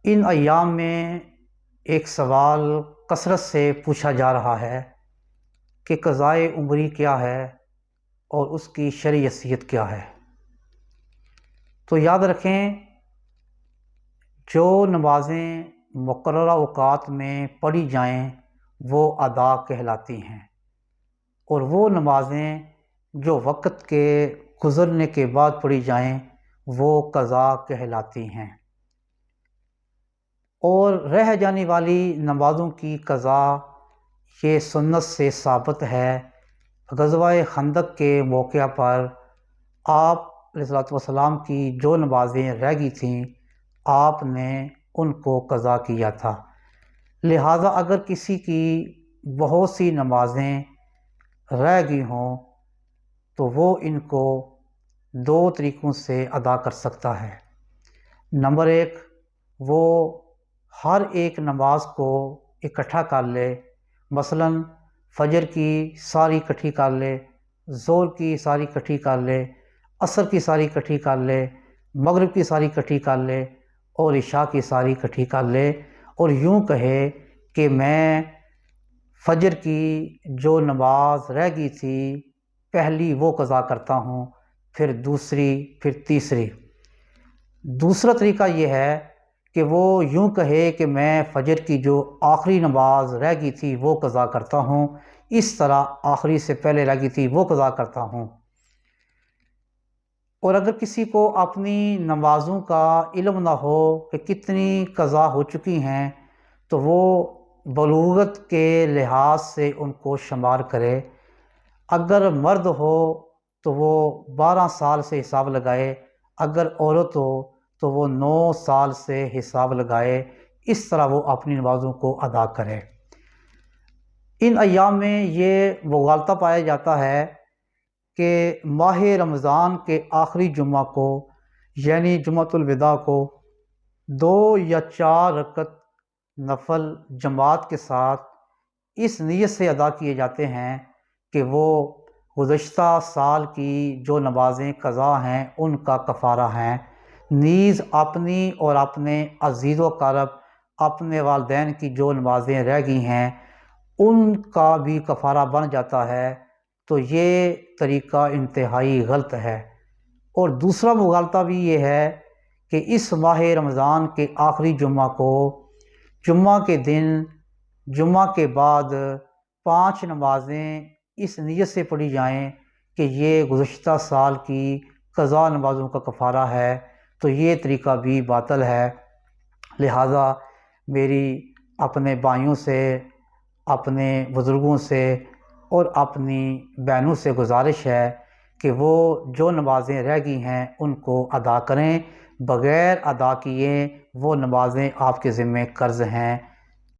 ان ایام میں ایک سوال کثرت سے پوچھا جا رہا ہے کہ قضائے عمری کیا ہے اور اس کی شرعی حیثیت کیا ہے۔ تو یاد رکھیں، جو نمازیں مقررہ اوقات میں پڑھی جائیں وہ ادا کہلاتی ہیں، اور وہ نمازیں جو وقت کے گزرنے کے بعد پڑھی جائیں وہ قضا کہلاتی ہیں۔ اور رہ جانے والی نمازوں کی قضا یہ سنت سے ثابت ہے۔ غزوہ خندق کے موقع پر آپ علیہ الصلوۃ والسلام کی جو نمازیں رہ گئی تھیں آپ نے ان کو قضا کیا تھا۔ لہٰذا اگر کسی کی بہت سی نمازیں رہ گئی ہوں تو وہ ان کو دو طریقوں سے ادا کر سکتا ہے۔ نمبر ایک، وہ ہر ایک نماز کو اکٹھا کر لے، مثلا فجر کی ساری اکٹھی کر لے، ظہر کی ساری اکٹھی کر لے، عصر کی ساری اکٹھی کر لے، مغرب کی ساری اکٹھی کر لے اور عشاء کی ساری اکٹھی کر لے، اور یوں کہے کہ میں فجر کی جو نماز رہ گئی تھی پہلی وہ قضا کرتا ہوں، پھر دوسری، پھر تیسری۔ دوسرا طریقہ یہ ہے کہ وہ یوں کہے کہ میں فجر کی جو آخری نماز رہ گئی تھی وہ قضا کرتا ہوں، اس طرح آخری سے پہلے رہ گئی تھی وہ قضا کرتا ہوں۔ اور اگر کسی کو اپنی نمازوں کا علم نہ ہو کہ کتنی قضا ہو چکی ہیں تو وہ بلوغت کے لحاظ سے ان کو شمار کرے۔ اگر مرد ہو تو وہ 12 سال سے حساب لگائے، اگر عورت ہو تو وہ 9 سال سے حساب لگائے، اس طرح وہ اپنی نمازوں کو ادا کرے۔ ان ایام میں یہ مغالطہ پایا جاتا ہے کہ ماہ رمضان کے آخری جمعہ کو یعنی جمعۃ الوداع کو 2 یا 4 رکعت نفل جماعت کے ساتھ اس نیت سے ادا کیے جاتے ہیں کہ وہ گزشتہ سال کی جو نمازیں قضا ہیں ان کا کفارہ ہیں، نیز اپنی اور اپنے عزیز و اقارب، اپنے والدین کی جو نمازیں رہ گئی ہیں ان کا بھی کفارہ بن جاتا ہے۔ تو یہ طریقہ انتہائی غلط ہے۔ اور دوسرا مغالطہ بھی یہ ہے کہ اس ماہ رمضان کے آخری جمعہ کو جمعہ کے دن جمعہ کے بعد 5 نمازیں اس نیت سے پڑھی جائیں کہ یہ گزشتہ سال کی قضا نمازوں کا کفارہ ہے، تو یہ طریقہ بھی باطل ہے۔ لہٰذا میری اپنے بھائیوں سے، اپنے بزرگوں سے اور اپنی بہنوں سے گزارش ہے کہ وہ جو نمازیں رہ گئی ہیں ان کو ادا کریں، بغیر ادا کیے وہ نمازیں آپ کے ذمہ قرض ہیں۔